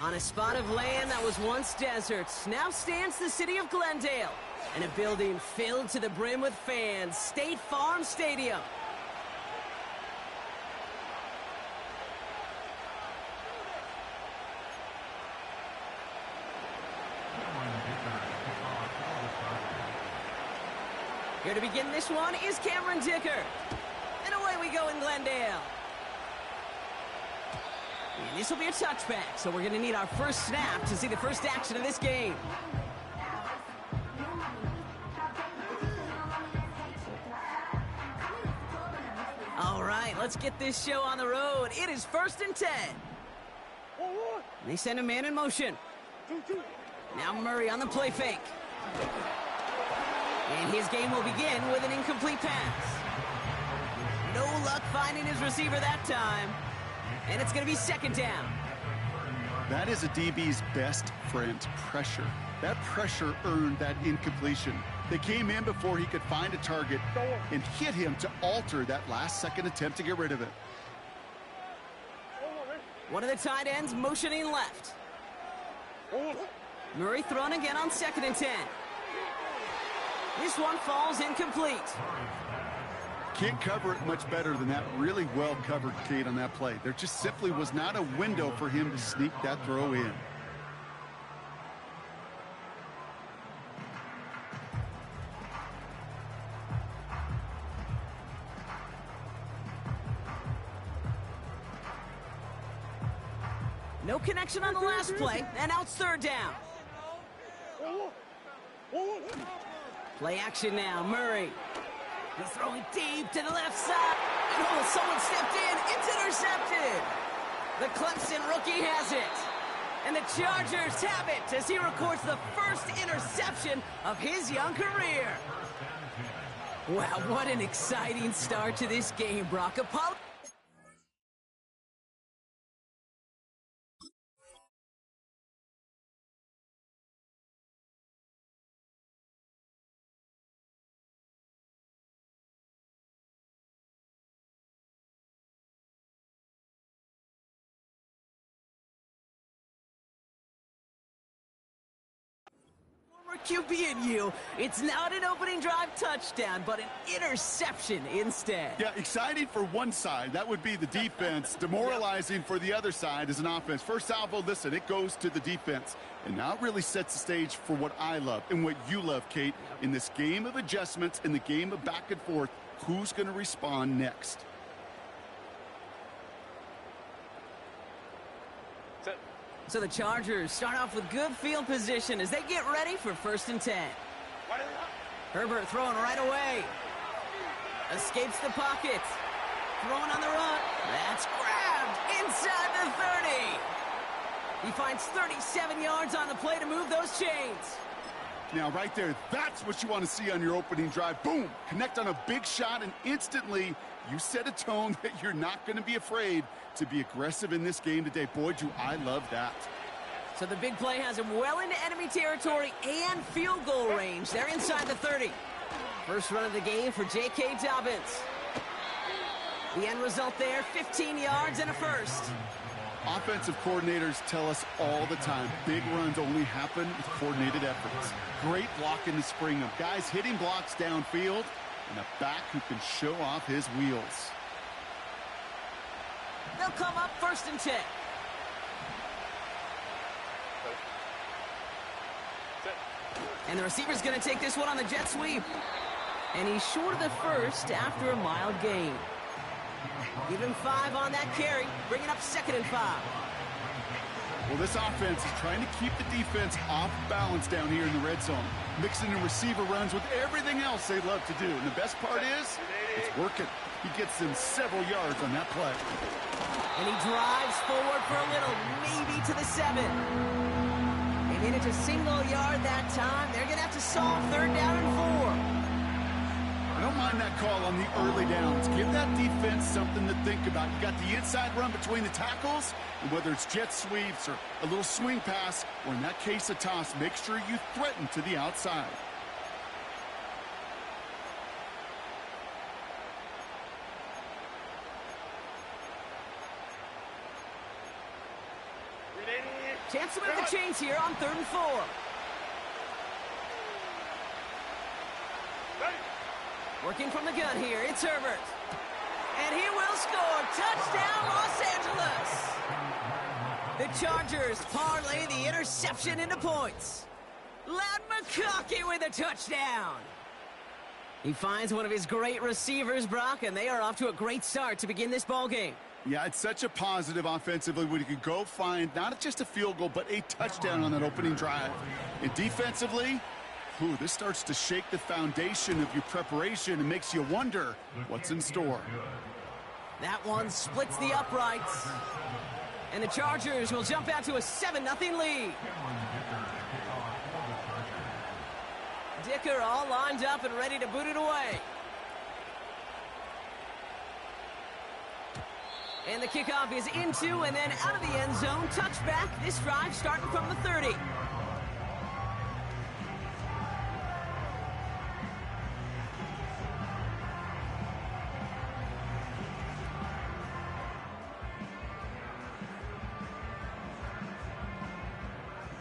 On a spot of land that was once desert, now stands the city of Glendale, and a building filled to the brim with fans, State Farm Stadium. Here to begin this one is Cameron Dicker. And away we go in Glendale. And this will be a touchback, so we're going to need our first snap to see the first action of this game. All right, let's get this show on the road. It is 1st and 10. They send a man in motion. Now Murray on the play fake. And his game will begin with an incomplete pass. No luck finding his receiver that time. And it's going to be 2nd down. That is a DB's best friend, pressure. That pressure earned that incompletion. They came in before he could find a target and hit him to alter that last-second attempt to get rid of it. One of the tight ends motioning left. Murray thrown again on 2nd and 10. This one falls incomplete. Can't cover it much better than that. Really well covered, Kate, on that play. There just simply was not a window for him to sneak that throw in. No connection on the last play, and now it's 3rd down. Play action now, Murray. He's throwing deep to the left side. And oh, someone stepped in. It's intercepted. The Clemson rookie has it. And the Chargers have it as he records the first interception of his young career. Wow, what an exciting start to this game, Brock. QB and you. It's not an opening drive touchdown, but an interception instead. Yeah, exciting for one side. That would be the defense. Demoralizing for the other side as an offense. First salvo, listen, it goes to the defense. And now it really sets the stage for what I love and what you love, Kate. In this game of adjustments, in the game of back and forth, who's going to respond next? So the Chargers start off with good field position as they get ready for 1st and 10. Herbert throwing right away. Escapes the pocket. Throwing on the run. That's grabbed inside the 30. He finds 37 yards on the play to move those chains. Now, right there, that's what you want to see on your opening drive. Boom! Connect on a big shot, and instantly you set a tone that you're not going to be afraid to be aggressive in this game today. Boy, do I love that. So the big play has him well into enemy territory and field goal range. They're inside the 30. First run of the game for J.K. Dobbins. The end result there, 15 yards and a first. Offensive coordinators tell us all the time, big runs only happen with coordinated efforts. Great block in the spring of guys hitting blocks downfield and a back who can show off his wheels. They'll come up 1st and 10. And the receiver's going to take this one on the jet sweep. And he's short of the first after a mild gain. Give him 5 on that carry, bringing up 2nd and 5. Well, this offense is trying to keep the defense off balance down here in the red zone, mixing in receiver runs with everything else they love to do. And the best part is, it's working. He gets them several yards on that play. And he drives forward for a little, maybe to the 7. And in it a single yard that time. They're going to have to solve 3rd down and 4. I don't mind that call on the early downs. Give that defense something to think about. You got the inside run between the tackles, and whether it's jet sweeps or a little swing pass, or in that case a toss, make sure you threaten to the outside. Chance to move the chains here on 3rd and 4. Working from the gun here, it's Herbert. And he will score. Touchdown, Los Angeles. The Chargers parlay the interception into points. Ladd McConkey with a touchdown. He finds one of his great receivers, Brock, and they are off to a great start to begin this ball game. Yeah, it's such a positive offensively when you can go find not just a field goal, but a touchdown on that opening drive. And defensively, this starts to shake the foundation of your preparation and makes you wonder what's in store. That one splits the uprights. And the Chargers will jump out to a 7-0 lead. Dicker all lined up and ready to boot it away. And the kickoff is into and then out of the end zone. Touchback. This drive starting from the 30.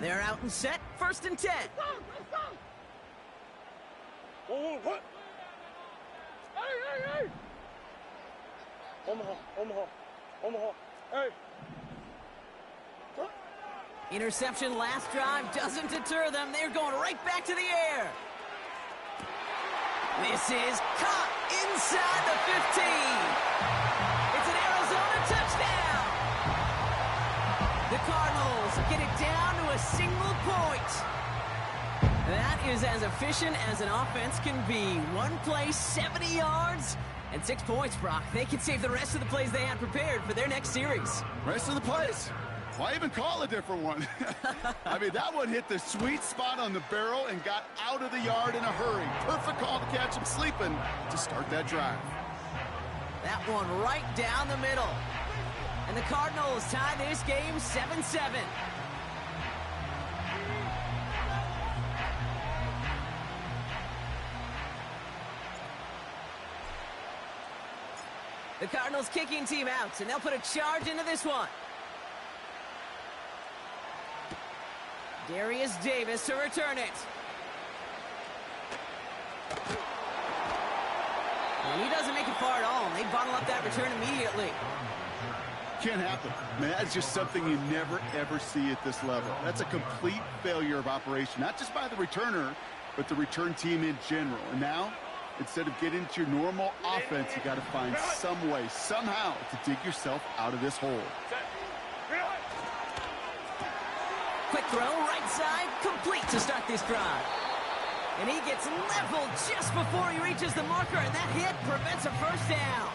They're out and set. 1st and 10. Oh, what? Hey! Omaha, hey! Interception last drive doesn't deter them. They're going right back to the air. This is caught inside the 15. It's an Arizona touchdown. The Cardinals get it down to a single point. That is as efficient as an offense can be. One play, 70 yards, and 6 points, Brock. They can save the rest of the plays they had prepared for their next series. Rest of the plays? Why even call a different one? I mean, that one hit the sweet spot on the barrel and got out of the yard in a hurry. Perfect call to catch him sleeping to start that drive. That one right down the middle. And the Cardinals tie this game 7-7. The Cardinals kicking team out, and they'll put a charge into this one. Darius Davis to return it. And he doesn't make it far at all, and they bottle up that return immediately. Can't happen. Man, that's just something you never, ever see at this level. That's a complete failure of operation, not just by the returner, but the return team in general. And now, instead of getting into your normal offense, you got to find some way, somehow, to dig yourself out of this hole. Quick throw, right side, complete to start this drive. And he gets leveled just before he reaches the marker, and that hit prevents a first down.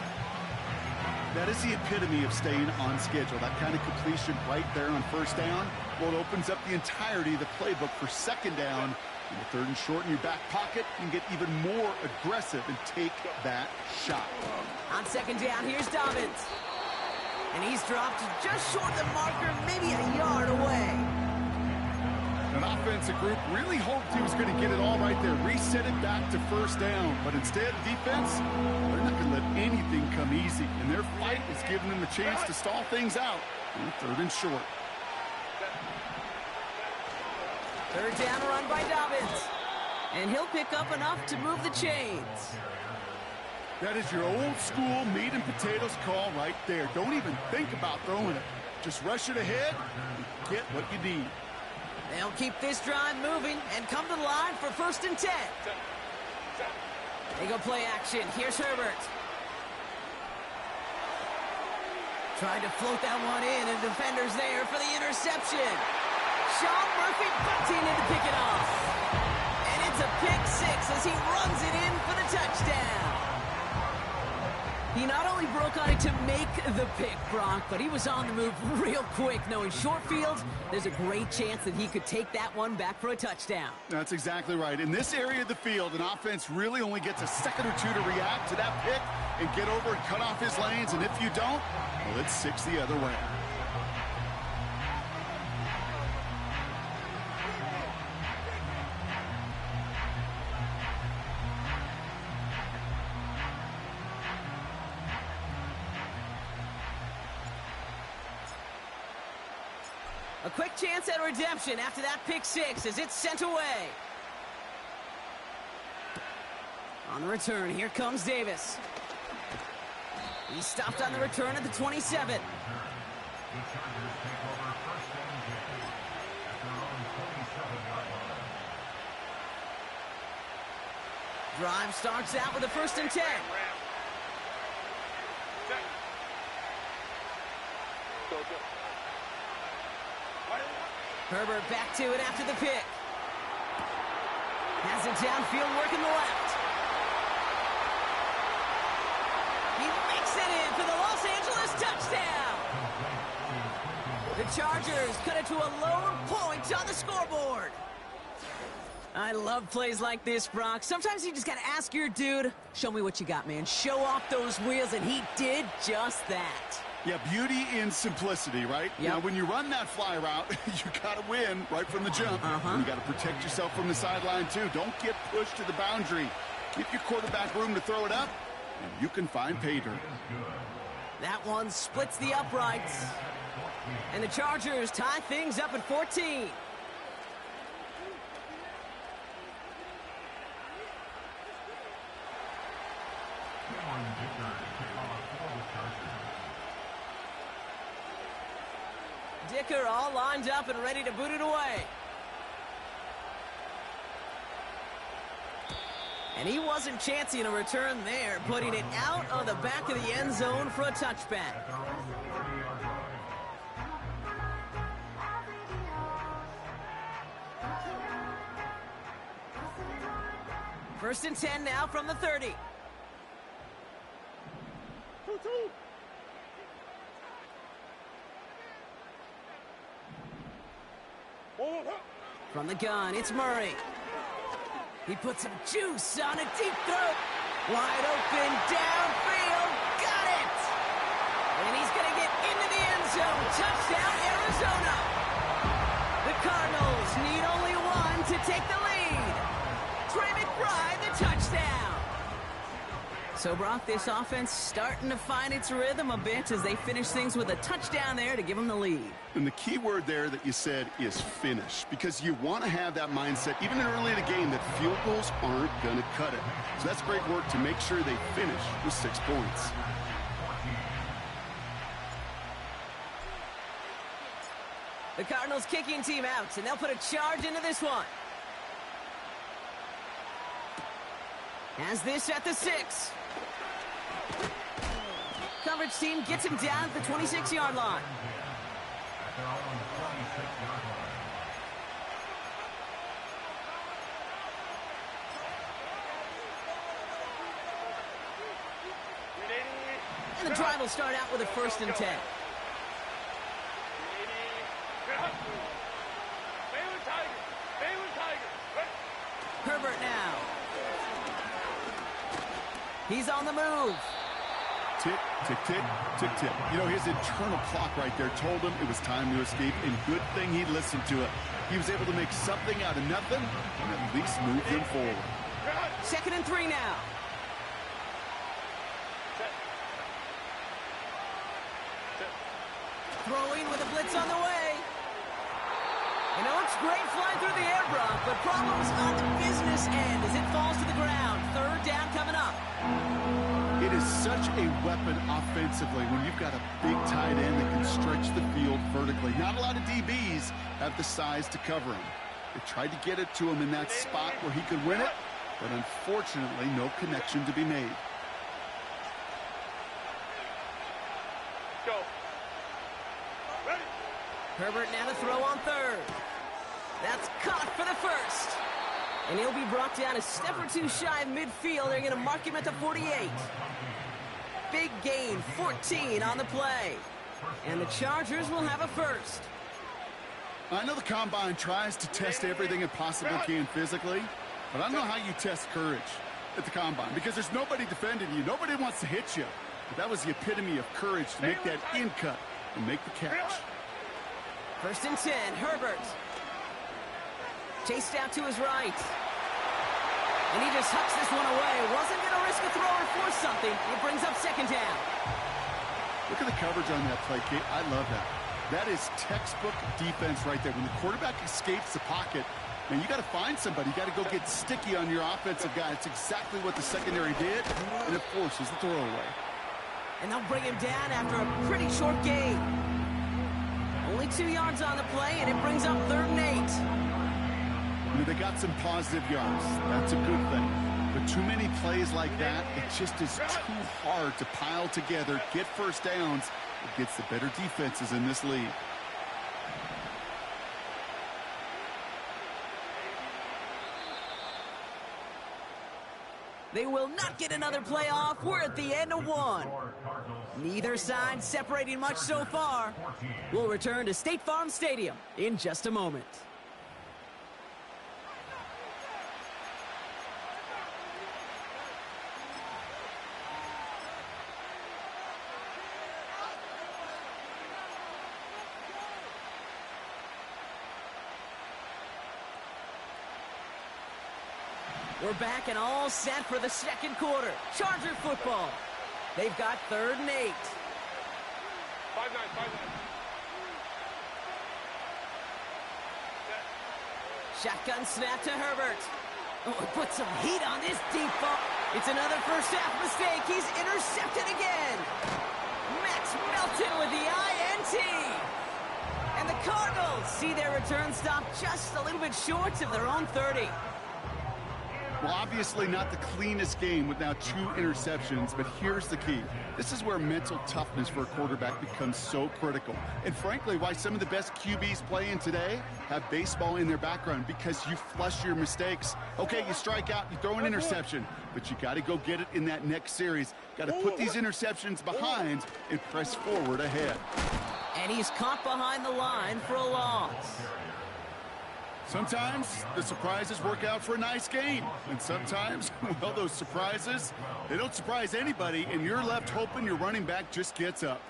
That is the epitome of staying on schedule. That kind of completion right there on first down. Well, it opens up the entirety of the playbook for second down. In the 3rd and short in your back pocket, you can get even more aggressive and take that shot. On second down, here's Dobbins. And he's dropped just short of the marker, maybe a yard away. An offensive group really hoped he was going to get it all right there, reset it back to first down. But instead, defense, they're not going to let anything come easy. And their fight is giving them a chance to stall things out in the 3rd and short. 3rd down run by Dobbins. And he'll pick up enough to move the chains. That is your old school meat and potatoes call right there. Don't even think about throwing it. Just rush it ahead and get what you need. They'll keep this drive moving and come to the line for 1st and 10. They go play action. Here's Herbert. Tried to float that one in, and defenders there for the interception. Sean Murphy bunting in to pick it off. And it's a pick 6 as he runs it in for the touchdown. He not only broke on it to make the pick, Brock, but he was on the move real quick, knowing short field, there's a great chance that he could take that one back for a touchdown. That's exactly right. In this area of the field, an offense really only gets a second or two to react to that pick and get over and cut off his lanes, and if you don't, well, it's 6 the other way. A quick chance at redemption after that pick six as it's sent away. On the return, here comes Davis. He stopped on the return at the 27. Drive starts out with a 1st and 10. Herbert back to it after the pick. Has it downfield, working the left. He makes it in for the Los Angeles touchdown. The Chargers cut it to a lower point on the scoreboard. I love plays like this, Brock. Sometimes you just got to ask your dude, show me what you got, man. Show off those wheels, and he did just that. Yeah, beauty in simplicity, right? Yep. Now, when you run that fly route, you got to win right from the jump. And you got to protect yourself from the sideline, too. Don't get pushed to the boundary. Give your quarterback room to throw it up, and you can find pay dirt. That one splits the uprights. And the Chargers tie things up at 14. Dicker all lined up and ready to boot it away. And he wasn't chancing a return there, putting it out of the back of the end zone for a touchback. First and 10 now from the 30. From the gun, it's Murray. He puts some juice on a deep throw. Wide open, downfield, got it! And he's going to get into the end zone. Touchdown, Arizona! The Cardinals need only one to take the lead. Trey McBride, the touchdown. So, Brock, this offense starting to find its rhythm a bit as they finish things with a touchdown there to give them the lead. And the key word there that you said is finish, because you want to have that mindset, even early in the game, that field goals aren't going to cut it. So that's great work to make sure they finish with 6 points. The Cardinals kicking team out, and they'll put a charge into this one. Has this at the 6. Coverage team gets him down at the 26-yard line. And the drive will start out with a 1st and 10. Herbert now. He's on the move. Tick, tick, tick, tick, tick. You know, his internal clock right there told him it was time to escape, and good thing he listened to it. He was able to make something out of nothing and at least move them forward. 2nd and 3 now. Throwing with a blitz on the way. And it looks great flying through the air, Brock, but problems on the business end as it falls to the ground. 3rd down coming up. It is such a weapon offensively when you've got a big tight end that can stretch the field vertically. Not a lot of DBs have the size to cover him. They tried to get it to him in that spot where he could win it, but unfortunately, no connection to be made. Go. Ready. Herbert now to throw on 3rd. That's caught for the 1st. And he'll be brought down a step or 2 shy of midfield. They're going to mark him at the 48. Big gain, 14 on the play. And the Chargers will have a 1st. I know the Combine tries to test everything it possibly can physically, but I don't know how you test courage at the Combine, because there's nobody defending you. Nobody wants to hit you. But that was the epitome of courage to make that in cut and make the catch. 1st and 10, Herbert. Chased out to his right. And he just hucks this one away. Wasn't going to risk a throw or force something. It brings up 2nd down. Look at the coverage on that play, Kate. I love that. That is textbook defense right there. When the quarterback escapes the pocket, man, you got to find somebody. You got to go get sticky on your offensive guy. It's exactly what the secondary did, and it forces the throwaway. And they'll bring him down after a pretty short gain. Only 2 yards on the play, and it brings up 3rd and 8. You know, they got some positive yards. That's a good thing. But too many plays like that, it just is too hard to pile together, get first downs against the better defenses in this league. They will not get another play off. We're at the end of 1. Neither side separating much so far. We'll return to State Farm Stadium in just a moment. We're back and all set for the second quarter. Charger football. They've got 3rd and 8. 5-9, 5-9. Shotgun snap to Herbert. Oh, put some heat on this deep ball. It's another first half mistake. He's intercepted again. Max Melton with the INT. And the Cardinals see their return stop just a little bit short of their own 30. Well, obviously not the cleanest game with now 2 interceptions, but here's the key. This is where mental toughness for a quarterback becomes so critical. And frankly, why some of the best QBs playing today have baseball in their background, because you flush your mistakes. Okay, you strike out, you throw an interception, but you got to go get it in that next series. Got to put these interceptions behind and press forward ahead. And he's caught behind the line for a loss. Sometimes the surprises work out for a nice game. And sometimes, well, those surprises, they don't surprise anybody, and you're left hoping your running back just gets up.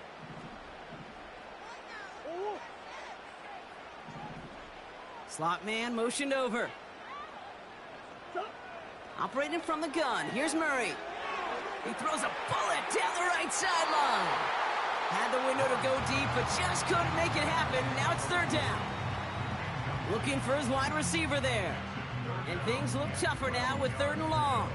Slot man motioned over. Operating from the gun. Here's Murray. He throws a bullet down the right sideline. Had the window to go deep, but just couldn't make it happen. Now it's 3rd down. Looking for his wide receiver there. And things look tougher now with 3rd and long.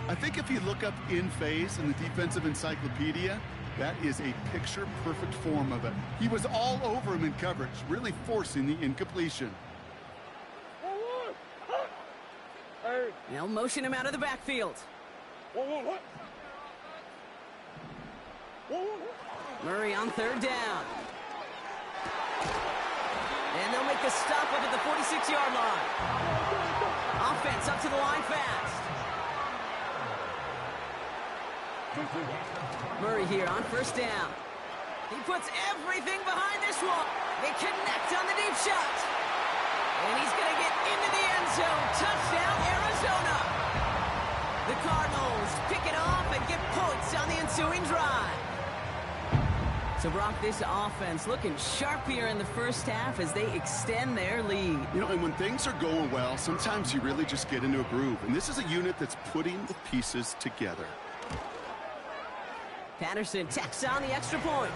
I think if you look up in phase in the defensive encyclopedia, that is a picture-perfect form of it. He was all over him in coverage, really forcing the incompletion. They'll motion him out of the backfield. Murray on 3rd down. And they'll make the stop up at the 46-yard line. Offense up to the line fast. Murray here on 1st down. He puts everything behind this one. They connect on the deep shot. And he's going to get into the end zone. Touchdown, Arizona. The Cardinals pick it off and get points on the ensuing drive. So, Brock, this offense looking sharp here in the first half as they extend their lead. You know, and when things are going well, sometimes you really just get into a groove. And this is a unit that's putting the pieces together. Patterson tacks on the extra point.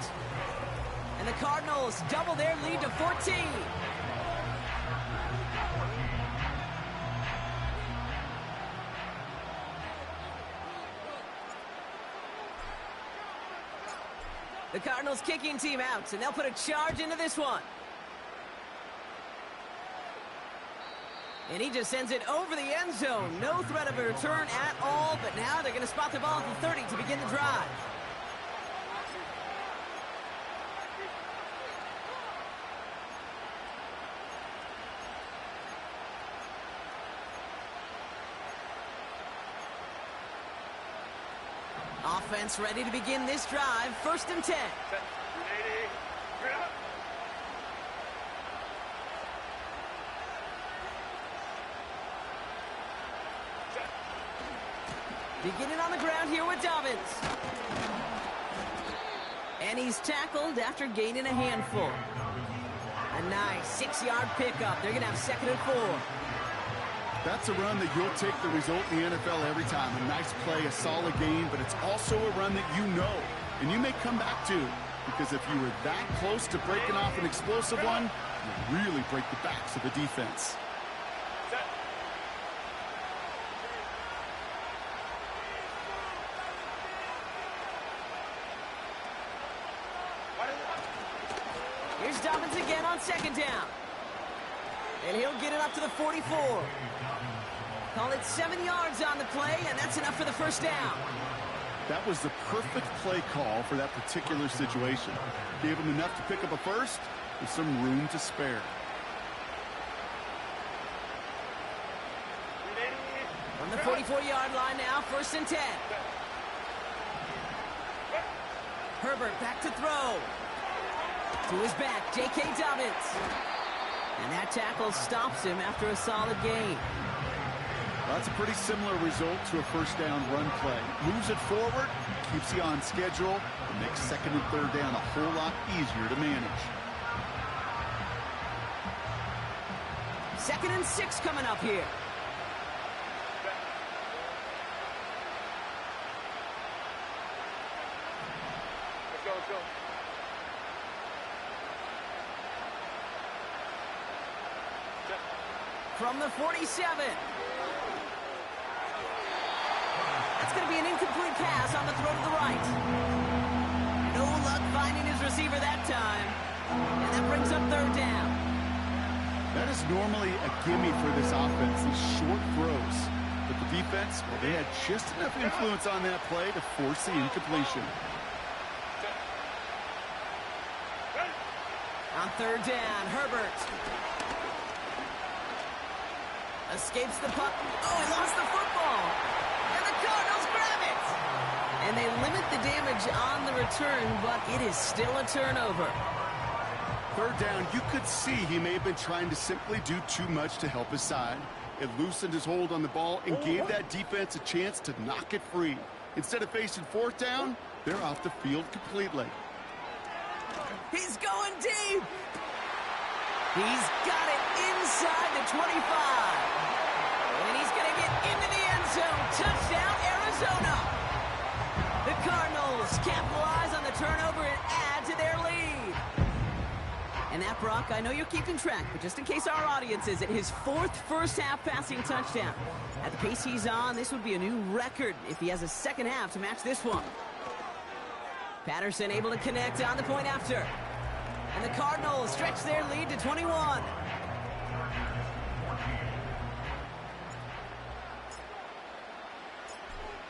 And the Cardinals double their lead to 14. The Cardinals kicking team out, and they'll put a charge into this one. And he just sends it over the end zone. No threat of a return at all, but now they're going to spot the ball at the 30 to begin the drive. Offense ready to begin this drive. 1st and 10. Beginning on the ground here with Dobbins. And he's tackled after gaining a handful. A nice 6-yard pickup. They're going to have 2nd and 4. That's a run that you'll take the result in the NFL every time. A nice play, a solid gain, but it's also a run that you know, and you may come back to. because if you were that close to breaking off an explosive one, you really break the backs of the defense. Set. Here's Dobbins again on second down. And he'll get it up to the 44. Call it 7 yards on the play, and that's enough for the first down. That was the perfect play call for that particular situation. Gave him enough to pick up a first with some room to spare. From the 44-yard line now, 1st and 10. Herbert back to throw. To his back, J.K. Dobbins. And that tackle stops him after a solid gain. Well, that's a pretty similar result to a first down run play. Moves it forward, keeps you on schedule, and makes 2nd and 3rd down a whole lot easier to manage. 2nd and 6 coming up here. Let's go, let's go. Set. From the 47. That's going to be an incomplete pass on the throw to the right. No luck finding his receiver that time. And that brings up 3rd down. That is normally a gimme for this offense, these short throws. But the defense, well, they had just enough influence on that play to force the incompletion. Set. Ready. On 3rd down, Herbert escapes the puck. Oh, he lost the football. And the Cardinals grab it. And they limit the damage on the return, but it is still a turnover. 3rd down, you could see he may have been trying to simply do too much to help his side. It loosened his hold on the ball and gave that defense a chance to knock it free. Instead of facing 4th down, they're off the field completely. He's going deep. He's got it inside the 25. And he's going to get into the end zone. Touchdown, Arizona. The Cardinals capitalize on the turnover and add to their lead. And that, Brock, I know you're keeping track, but just in case our audience isn't, his 4th first-half passing touchdown. At the pace he's on, this would be a new record if he has a second half to match this one. Patterson able to connect on the point after. And the Cardinals stretch their lead to 21.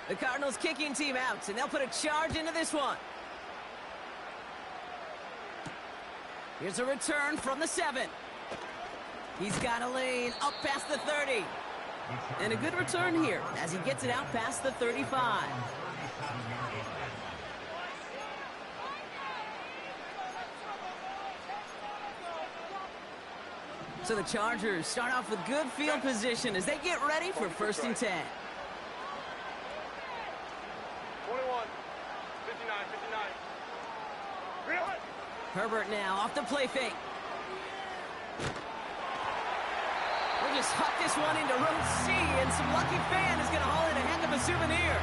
The Cardinals kicking team out, and they'll put a charge into this one. Here's a return from the 7. He's got a lane up past the 30. And a good return here as he gets it out past the 35. So the Chargers start off with good field position as they get ready for 1st and 10. 21, 59, 59. Real. Herbert now off the play fake. We'll just huck this one into row C, and some lucky fan is going to haul in a heck of a souvenir.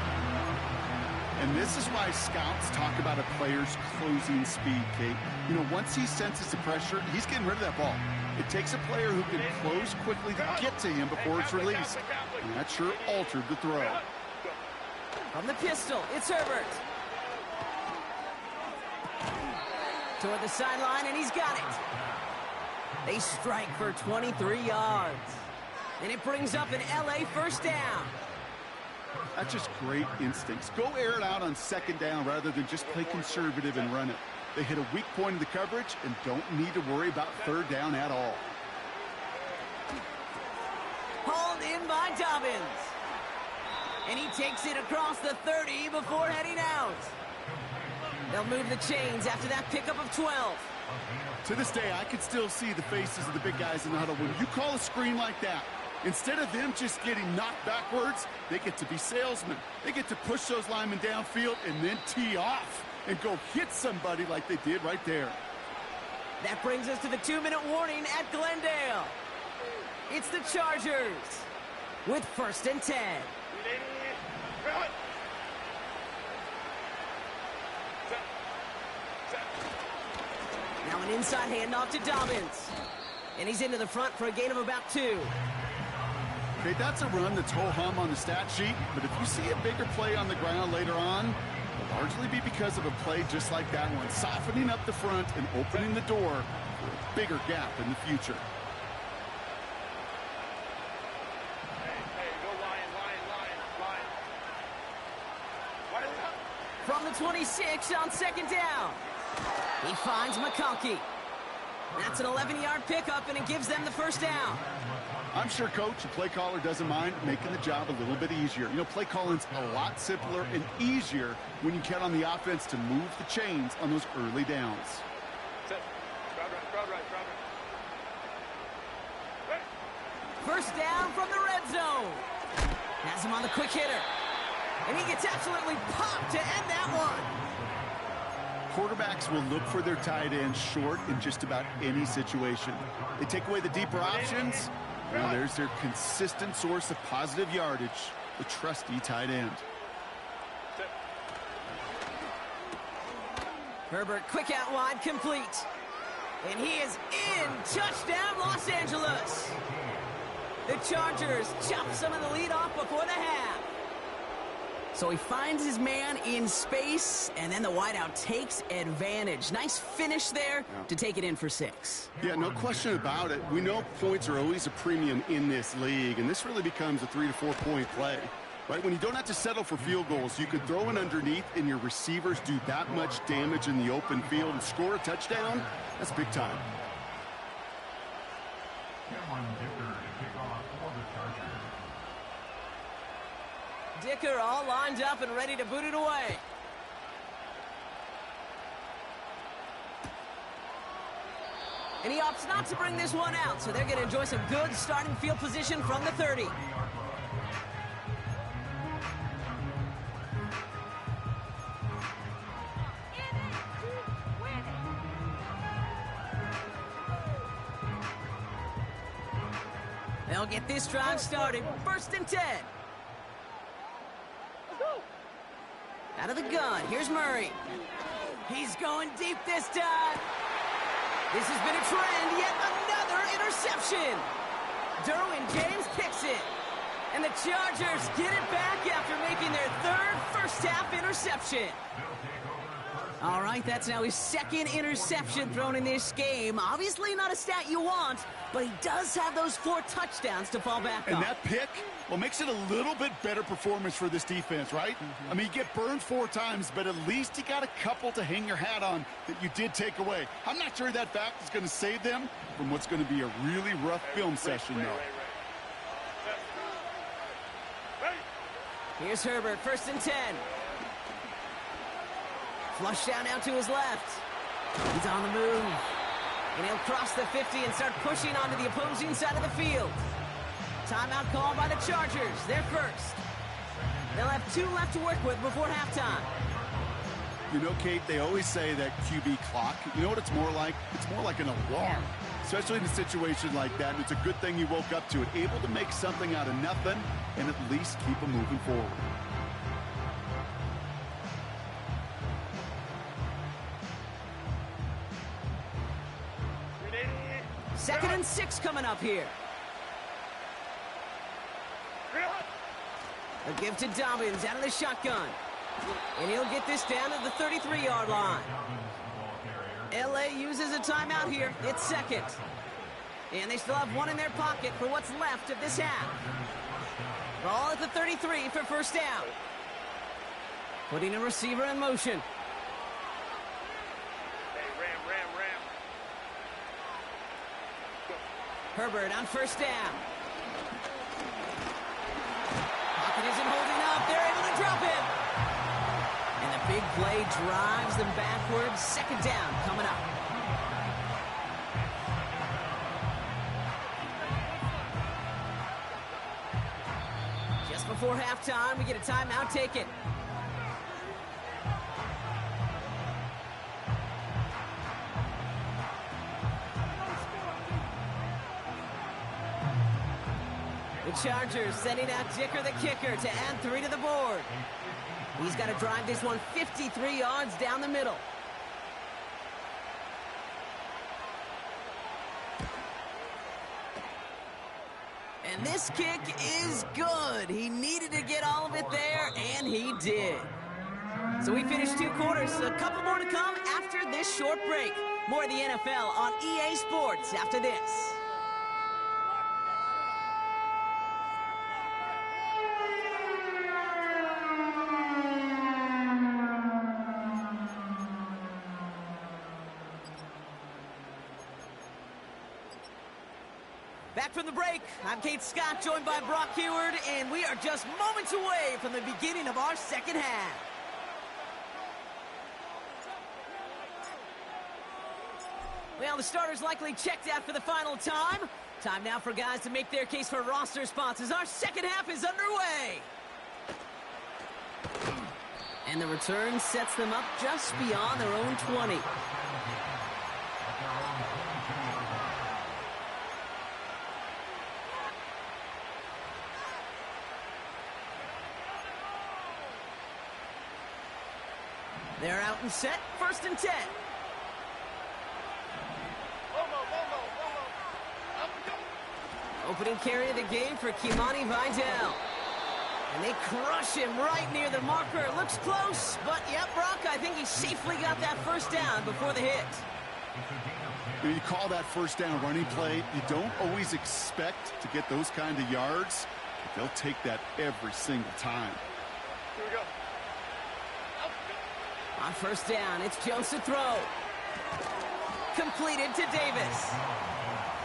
And this is why scouts talk about a player's closing speed, Kate. You know, once he senses the pressure, he's getting rid of that ball. It takes a player who can close quickly to get to him before it's released. And that sure altered the throw. From the pistol, it's Herbert. Toward the sideline, and he's got it. They strike for 23 yards. And it brings up an LA first down. That's just great instincts. Go air it out on 2nd down rather than just play conservative and run it. They hit a weak point in the coverage and don't need to worry about 3rd down at all. Hauled in by Dobbins. And he takes it across the 30 before heading out. They'll move the chains after that pickup of 12. To this day, I can still see the faces of the big guys in the huddle. When you call a screen like that, instead of them just getting knocked backwards, they get to be salesmen. They get to push those linemen downfield and then tee off and go hit somebody like they did right there. That brings us to the 2-minute warning at Glendale. It's the Chargers with 1st and 10. Real. Set. Set. inside handoff to Dobbins. And he's into the front for a gain of about 2. Okay, that's a run that's ho-hum on the stat sheet, but if you see a bigger play on the ground later on, it'll largely be because of a play just like that one, softening up the front and opening the door for a bigger gap in the future. Hey, go Lion. From the 26 on second down. He finds McConkey. That's an 11-yard pickup, and it gives them the first down. I'm sure, Coach, the play caller doesn't mind making the job a little bit easier. You know, play calling's a lot simpler and easier when you count on the offense to move the chains on those early downs. Set. Crowd right. Ready. First down from the red zone. Has him on the quick hitter. And he gets absolutely popped to end that one. Quarterbacks will look for their tight ends short in just about any situation. They take away the deeper options. Well, there's their consistent source of positive yardage, the trusty tight end. Set. Herbert quick out wide, complete. And he is in. Touchdown, Los Angeles. The Chargers chop some of the lead off before the half. So he finds his man in space, and then the wideout takes advantage. Nice finish there to take it in for 6. Yeah, no question about it. We know points are always a premium in this league, and this really becomes a 3 to 4 point play. Right? When you don't have to settle for field goals, you could throw it underneath and your receivers do that much damage in the open field and score a touchdown. That's big time. Dicker all lined up and ready to boot it away. And he opts not to bring this one out, so they're going to enjoy some good starting field position from the 30. They'll get this drive started. First and 10. Out of the gun, here's Murray. He's going deep this time. This has been a trend, yet another interception. Derwin James picks it. And the Chargers get it back after making their third first-half interception. All right, that's now his second interception thrown in this game. Obviously not a stat you want, but he does have those 4 touchdowns to fall back on. And that pick, well, makes it a little bit better performance for this defense, right? I mean, you get burned 4 times, but at least you got a couple to hang your hat on that you did take away. I'm not sure that fact is going to save them from what's going to be a really rough film session, though. Here's Herbert, first and 10. Flush down now to his left. He's on the move. And he'll cross the 50 and start pushing onto the opposing side of the field. Timeout called by the Chargers. They're first. They'll have 2 left to work with before halftime. You know, Kate, they always say that QB clock. You know what it's more like? It's more like an alarm, especially in a situation like that. And it's a good thing you woke up to it, able to make something out of nothing and at least keep them moving forward. Second and 6 coming up here. A give to Dobbins out of the shotgun. And he'll get this down to the 33-yard line. LA uses a timeout here. It's second. And they still have 1 in their pocket for what's left of this half. Ball at the 33 for first down. Putting a receiver in motion. Herbert on first down. Pocket isn't holding up. They're able to drop him. And the big play drives them backwards. Second down coming up. Just before halftime, we get a timeout. Take it. The Chargers sending out Dicker the kicker to add 3 to the board. He's got to drive this one 53 yards down the middle. this kick is good. He needed to get all of it there, and he did. So we finished 2 quarters. A couple more to come after this short break. More of the NFL on EA Sports after this. Back from the break, I'm Kate Scott, joined by Brock Heward, and we are just moments away from the beginning of our second half. Well, the starters likely checked out for the final time. Time now for guys to make their case for roster spots as our second half is underway. And the return sets them up just beyond their own 20. They're out and set, 1st and 10. Opening carry of the game for Kimani Vidal. And they crush him right near the marker. It looks close, but yep, Brock, I think he safely got that first down before the hit. When you call that first down running play, you don't always expect to get those kind of yards, but they'll take that every single time. Here we go. On first down, it's Jones to throw. Completed to Davis.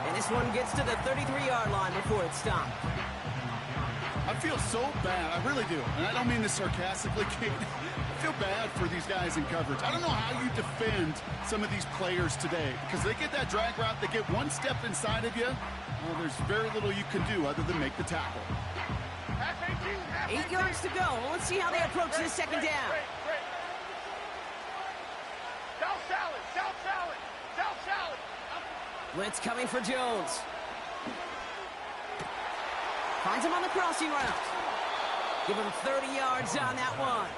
And this one gets to the 33-yard line before it's stopped. I feel so bad, I really do, and I don't mean this sarcastically, Kate. I feel bad for these guys in coverage. I don't know how you defend some of these players today, because they get that drag route, they get one step inside of you, well, there's very little you can do other than make the tackle. 8 yards to go. Well, let's see how they approach this second down. Blitz coming for Jones. Finds him on the crossing route. Give him 30 yards on that one.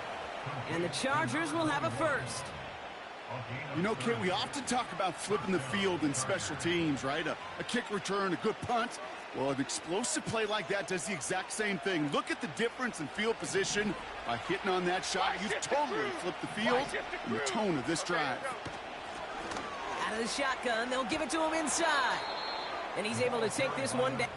And the Chargers will have a first. You know, Kit, we often talk about flipping the field in special teams, right? A kick return, a good punt. Well, an explosive play like that does the exact same thing. Look at the difference in field position by hitting on that shot. You totally flipped the field and the tone of this drive. Out of the shotgun, they'll give it to him inside. And he's able to take this one down.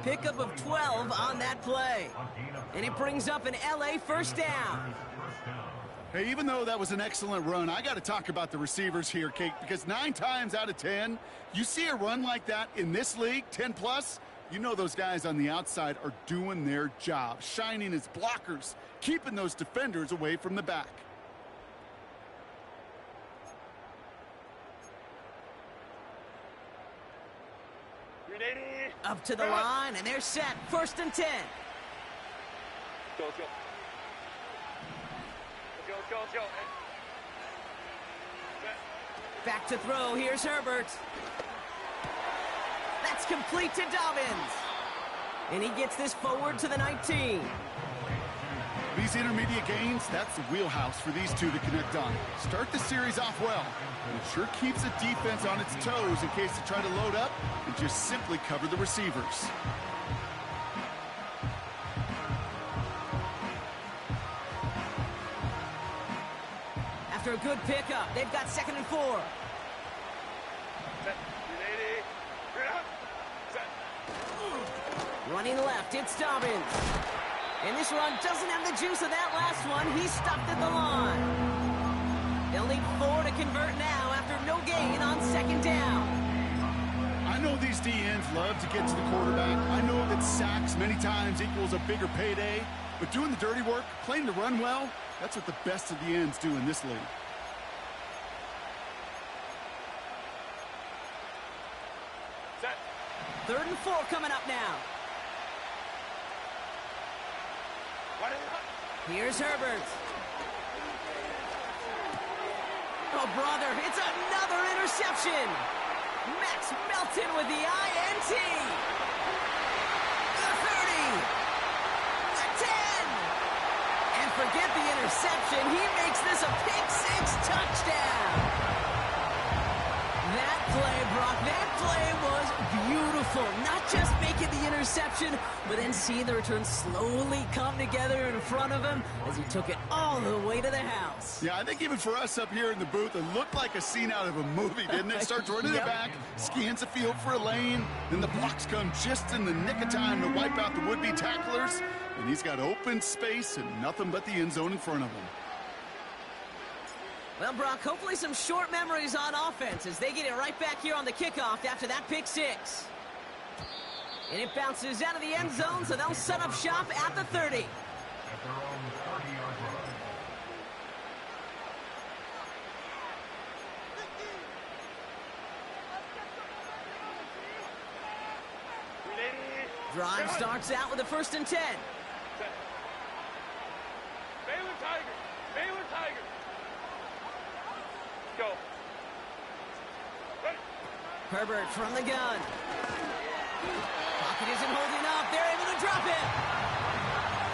Pickup of 12 on that play. And it brings up an LA first down. Hey, even though that was an excellent run, I got to talk about the receivers here, Kate, because 9 times out of 10, you see a run like that in this league, 10+, you know those guys on the outside are doing their job, shining as blockers, keeping those defenders away from the back. Up to the line, and they're set. 1st and 10. Go, let's go. Let's go. Back to throw. Here's Herbert. That's complete to Dobbins. And he gets this forward to the 19. These intermediate gains, that's the wheelhouse for these two to connect on. Start the series off well. And it sure keeps the defense on its toes in case they try to load up and just simply cover the receivers. After a good pickup, they've got 2nd and 4. Running left, it's Dobbins. And this run doesn't have the juice of that last one. He's stopped at the line. They'll need 4 to convert now after no gain on second down. I know these DNs love to get to the quarterback. I know that sacks many times equals a bigger payday. But doing the dirty work, playing the run well, that's what the best of the ends do in this league. Set. 3rd and 4 coming up now. Here's Herbert. Oh, brother, it's another interception. Max Melton with the INT. The 30. The 10. And forget the interception. He makes this a pick-6 touchdown. That play, Brock, that play was beautiful. Not just making the interception, but then seeing the return slowly come together in front of him as he took it all the way to the house. Yeah, I think even for us up here in the booth, it looked like a scene out of a movie, didn't it? Starts running Yep. it back, scans the field for a lane, then the blocks come just in the nick of time to wipe out the would-be tacklers, and he's got open space and nothing but the end zone in front of him. Well, Brock, hopefully some short memories on offense as they get it right back here on the kickoff after that pick-6. And it bounces out of the end zone, so they'll set up shop at the 30. Drive starts out with a 1st and 10. Set. Baylor Tigers. Baylor Tigers. Go. Ready. Herbert from the gun. Pocket isn't holding up. They're able to drop it.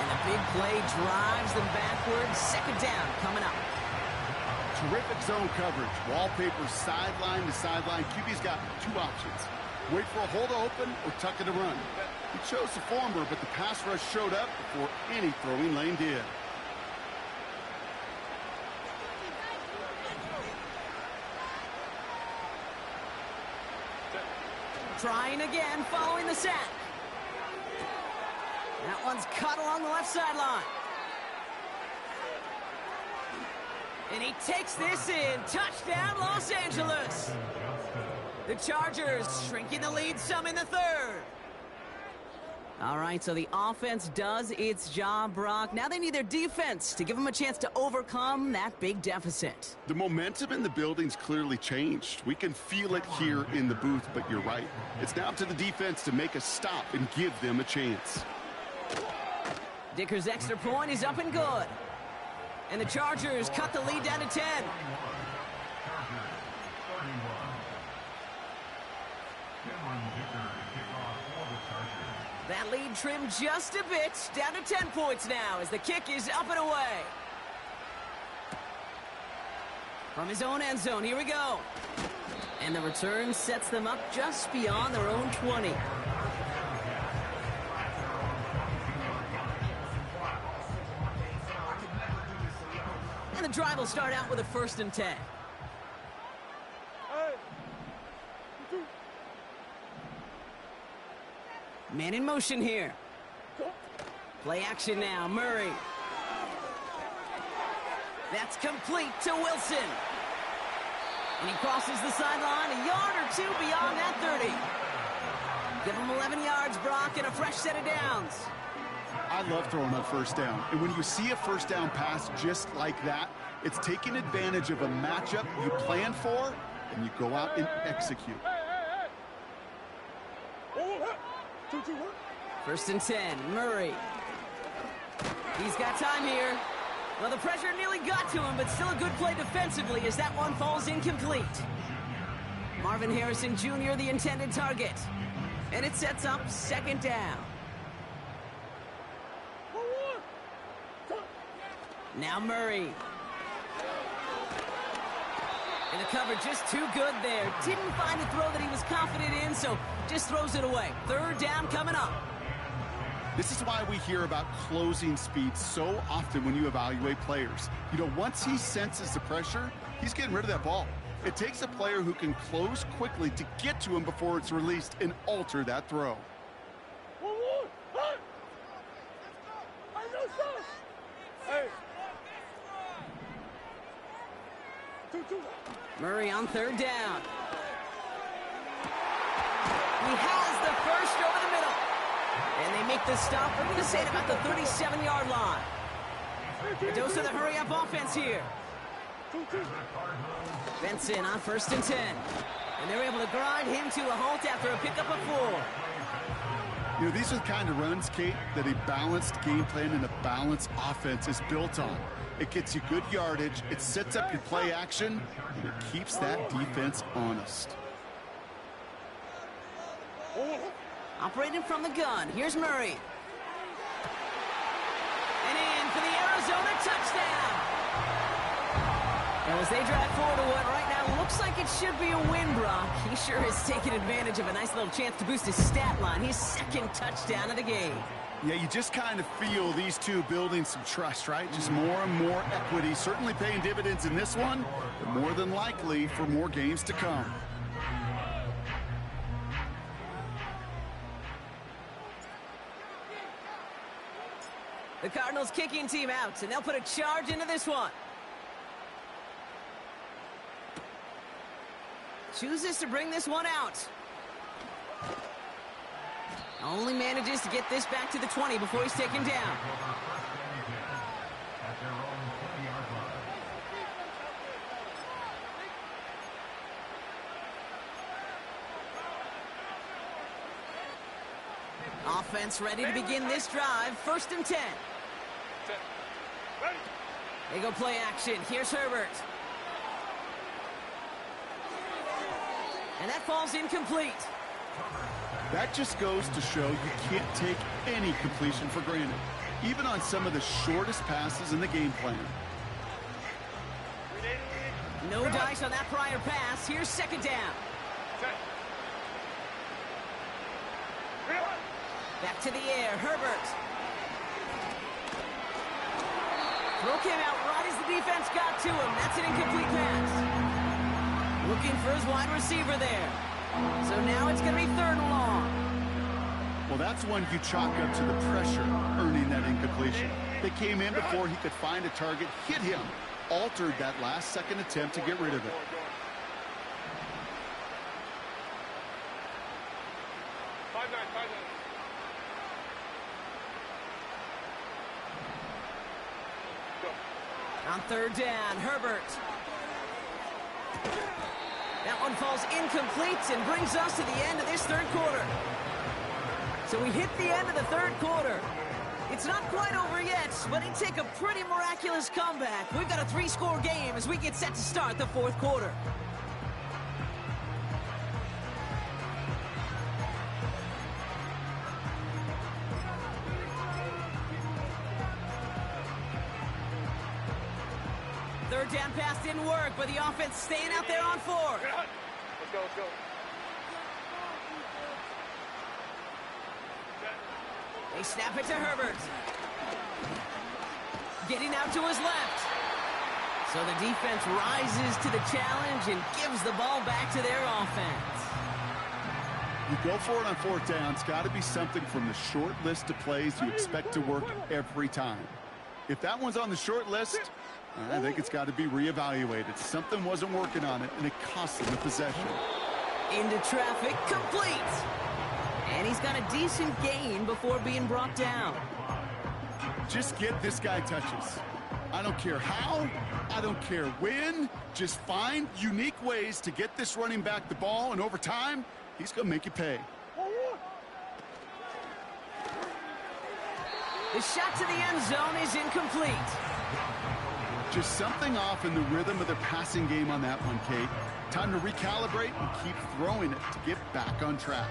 And the big play drives them backwards. 2nd down coming up. Terrific zone coverage. Wallpaper sideline to sideline. QB's got 2 options. Wait for a hole to open or tuck it to run. He chose the former, but the pass rush showed up before any throwing lane did. Trying again following the sack. That one's cut along the left sideline. And he takes this in. Touchdown, Los Angeles. The Chargers shrinking the lead some in the 3rd. All right, so the offense does its job, Brock. Now they need their defense to give them a chance to overcome that big deficit. The momentum in the building's clearly changed. We can feel it here in the booth, but you're right. It's now up to the defense to make a stop and give them a chance. Dicker's extra point is up and good. And the Chargers cut the lead down to 10. That lead trimmed just a bit, down to 10 points now as the kick is up and away. From his own end zone, here we go. And the return sets them up just beyond their own 20. And the drive will start out with a 1st and 10. Man in motion here. Play action now, Murray. That's complete to Wilson. And he crosses the sideline a yard or 2 beyond that 30. Give him 11 yards, Brock, and a fresh set of downs. I love throwing on 1st down. And when you see a 1st down pass just like that, it's taking advantage of a matchup you plan for, and you go out and execute. 1st and 10, Murray. He's got time here. Well, the pressure nearly got to him, but still a good play defensively as that one falls incomplete. Marvin Harrison Jr., the intended target. And it sets up 2nd down. Now Murray. And the cover just too good there. Didn't find a throw that he was confident in, so just throws it away. 3rd down coming up. This is why we hear about closing speed so often when you evaluate players. You know, once he senses the pressure, he's getting rid of that ball. It takes a player who can close quickly to get to him before it's released and alter that throw. Murray on third down. He has the first over the middle. And they make the stop, we're going to say, at about the 37-yard line. A dose of the hurry-up offense here. Benson on 1st and 10. And they're able to grind him to a halt after a pickup of 4. You know, these are the kind of runs, Kate, that a balanced game plan and a balanced offense is built on. It gets you good yardage, it sets up your play action, and it keeps that defense honest. Operating from the gun, here's Murray. And in for the Arizona touchdown. And as they drive forward to what right now looks like it should be a win, Brock, he sure is taking advantage of a nice little chance to boost his stat line. His 2nd touchdown of the game. Yeah, you just kind of feel these two building some trust, right? Just more and more equity. Certainly paying dividends in this one, but more than likely for more games to come. The Cardinals kicking team out, and they'll put a charge into this one. Chooses to bring this one out. Only manages to get this back to the 20 before he's taken down. Offense ready to begin this drive. 1st and 10. They go play action. Here's Herbert. And that falls incomplete. That just goes to show you can't take any completion for granted, even on some of the shortest passes in the game plan. No dice on that prior pass. Here's 2nd down. Back to the air, Herbert. Throw came out right as the defense got to him. That's an incomplete pass. Looking for his wide receiver there. So now it's going to be 3rd and long. Well, that's one you chalk up to the pressure earning that incompletion. They came in before he could find a target, hit him, altered that last-second attempt to get rid of it. On 3rd down, Herbert. That one falls incomplete and brings us to the end of this 3rd quarter. So we hit the end of the 3rd quarter. It's not quite over yet, but it take a pretty miraculous comeback. We've got a 3-score game as we get set to start the 4th quarter. Third down pass didn't work, but the offense staying out there on 4. Let's go, let's go. They snap it to Herbert. Getting out to his left. So the defense rises to the challenge and gives the ball back to their offense. You go for it on 4th down. It's got to be something from the short list of plays you expect to work every time. If that one's on the short list, I think it's got to be reevaluated. Something wasn't working on it, and it cost them the possession. Into traffic, complete. And he's got a decent gain before being brought down. Just get this guy touches. I don't care how, I don't care when. Just find unique ways to get this running back the ball, and over time, he's going to make you pay. The shot to the end zone is incomplete. Just something off in the rhythm of their passing game on that one, Kate. Time to recalibrate and keep throwing it to get back on track.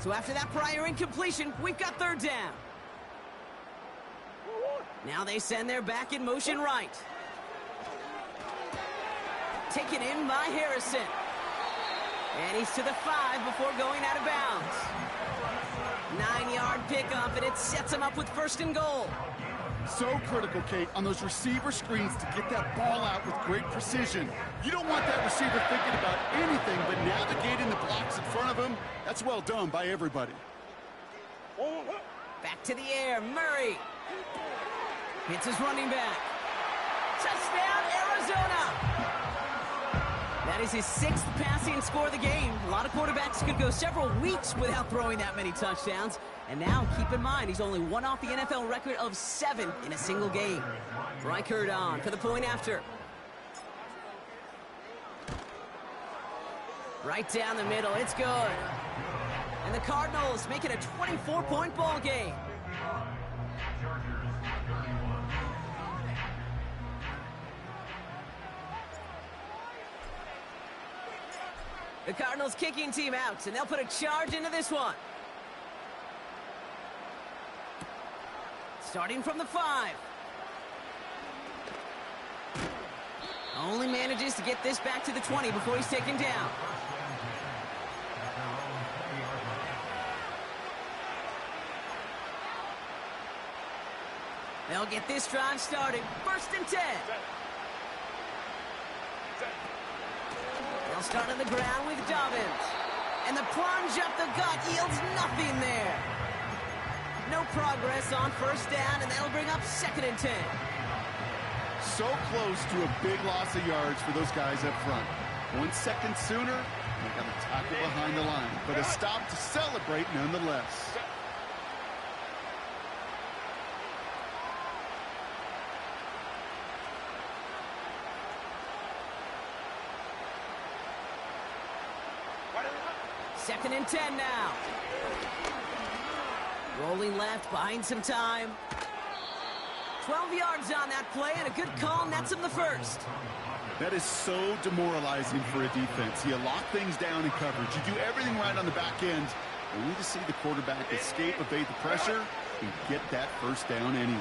So after that prior incompletion, we've got 3rd down. Now they send their back in motion right. Taken in by Harrison. And he's to the 5 before going out of bounds. 9-yard pickup, and it sets him up with 1st and goal. So critical, Kate, on those receiver screens to get that ball out with great precision. You don't want that receiver thinking about anything but navigating the blocks in front of him. That's well done by everybody. Back to the air, Murray. Hits his running back. Touchdown, Arizona! That is his 6th passing score of the game. A lot of quarterbacks could go several weeks without throwing that many touchdowns. And now, keep in mind, he's only one off the NFL record of 7 in a single game. Reichert on for the point after. Right down the middle, it's good. And the Cardinals make it a 24-point ball game. The Cardinals kicking team out, and they'll put a charge into this one. Starting from the 5. Only manages to get this back to the 20 before he's taken down. They'll get this drive started. 1st and 10. They'll start on the ground with Dobbins. And the plunge up the gut yields nothing there. No progress on 1st down, and that'll bring up 2nd and 10. So close to a big loss of yards for those guys up front. 1 second sooner, they got a tackle behind the line. But a stop to celebrate nonetheless. Second and 10 now. Rolling left, buying some time. 12 yards on that play, and a good call nets him the 1st. That is so demoralizing for a defense. You lock things down in coverage. You do everything right on the back end, only to see the quarterback escape, evade the pressure, and get that 1st down anyway.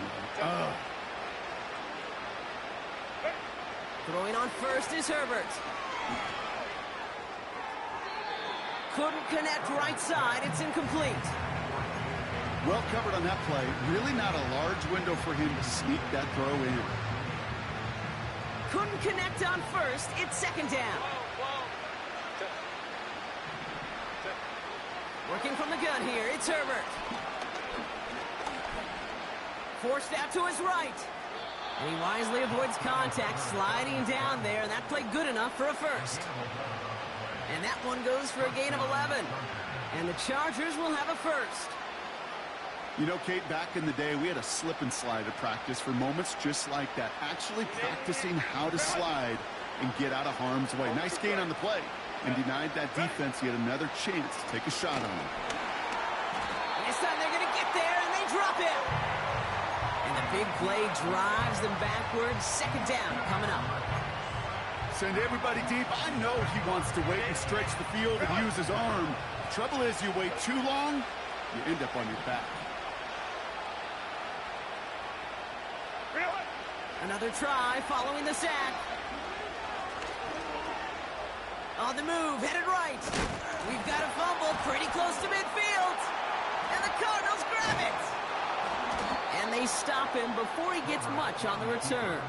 Throwing on 1st is Herbert. Couldn't connect right side. It's incomplete. Well covered on that play. Really not a large window for him to sneak that throw in. Couldn't connect on 1st. It's 2nd down. Working from the gun here. It's Herbert. Forced out to his right. And he wisely avoids contact, sliding down there, and that played good enough for a 1st. And that one goes for a gain of 11. And the Chargers will have a 1st. You know, Kate, back in the day, we had a slip and slide at practice for moments just like that. Actually practicing how to slide and get out of harm's way. Nice gain on the play. And denied that defense yet another chance to take a shot on him. This time they're going to get there, and they drop it. And the big play drives them backwards. 2nd down coming up. Send everybody deep. I know he wants to wait and stretch the field and use his arm. The trouble is, you wait too long, you end up on your back. Another try following the sack. On the move, headed right. We've got a fumble pretty close to midfield. And the Cardinals grab it. And they stop him before he gets much on the return.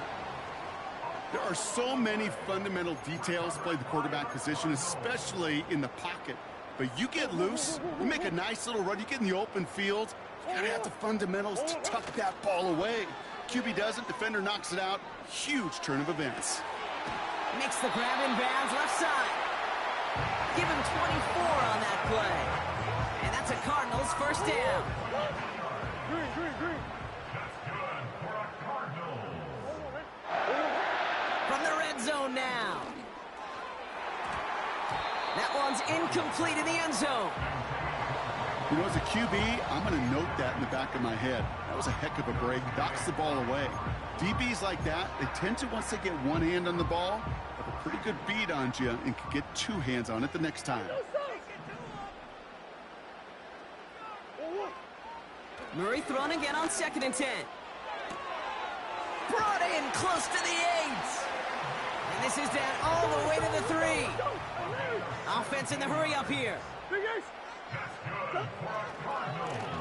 There are so many fundamental details to play the quarterback position, especially in the pocket. But you get loose, you make a nice little run, you get in the open field, you gotta have the fundamentals to tuck that ball away. QB doesn't, defender knocks it out. Huge turn of events. Makes the grab in bounds left side. Give him 24 on that play. And that's a Cardinals 1st down. From the red zone now. That one's incomplete in the end zone. You know, as a QB, I'm going to note that in the back of my head. That was a heck of a break. Knocks the ball away. DBs like that, they tend to, once they get one hand on the ball, have a pretty good beat on you and can get 2 hands on it the next time. Murray thrown again on 2nd and 10. Brought in close to the 8. And this is down all the way to the 3. Offense in the hurry up here.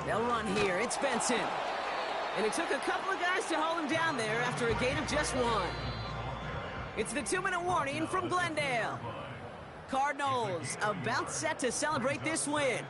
They'll run here. It's Benson. And it took a couple of guys to hold him down there after a gain of just 1. It's the 2-minute warning from Glendale. Cardinals about set to celebrate this win.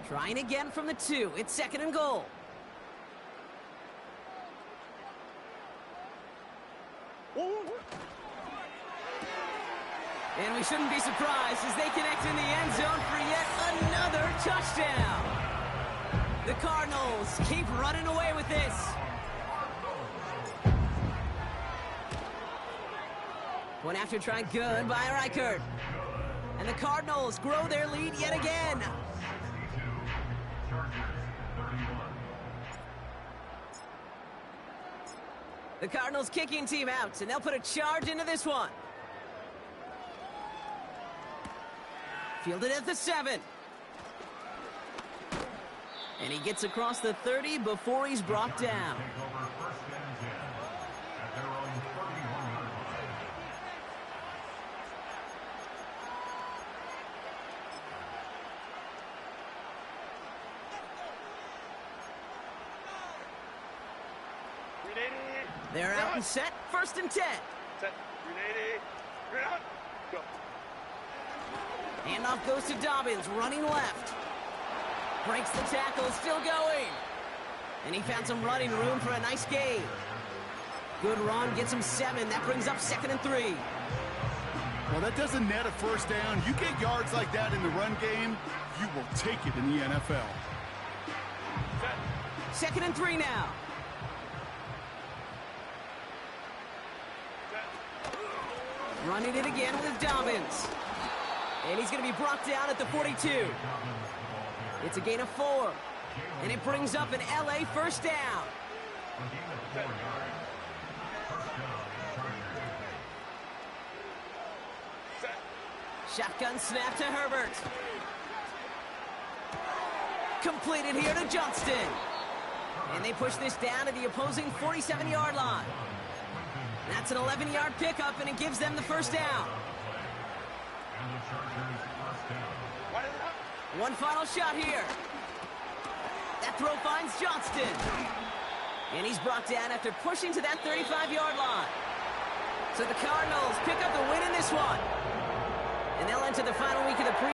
Trying again from the 2. It's 2nd and goal. And we shouldn't be surprised as they connect in the end zone for yet another touchdown. The Cardinals keep running away with this. One after try good by Reichert. And the Cardinals grow their lead yet again. The Cardinals kicking team out, and they'll put a charge into this one. Fielded at the 7. And he gets across the 30 before he's brought down. They're out and set. 1st and 10. Set. Ready. You're out. Go. Handoff goes to Dobbins, running left. Breaks the tackle, still going. And he found some running room for a nice gain. Good run, gets him 7. That brings up 2nd and 3. Well, that doesn't net a first down. You get yards like that in the run game, you will take it in the NFL. Set. 2nd and 3 now. Running it again with Dobbins. And he's going to be brought down at the 42. It's a gain of 4. And it brings up an LA first down. Shotgun snap to Herbert. Completed here to Johnston. And they push this down to the opposing 47-yard line. That's an 11-yard pickup, and it gives them the first down. One final shot here. That throw finds Johnston. And he's brought down after pushing to that 35-yard line. So the Cardinals pick up the win in this one. And they'll enter the final week of the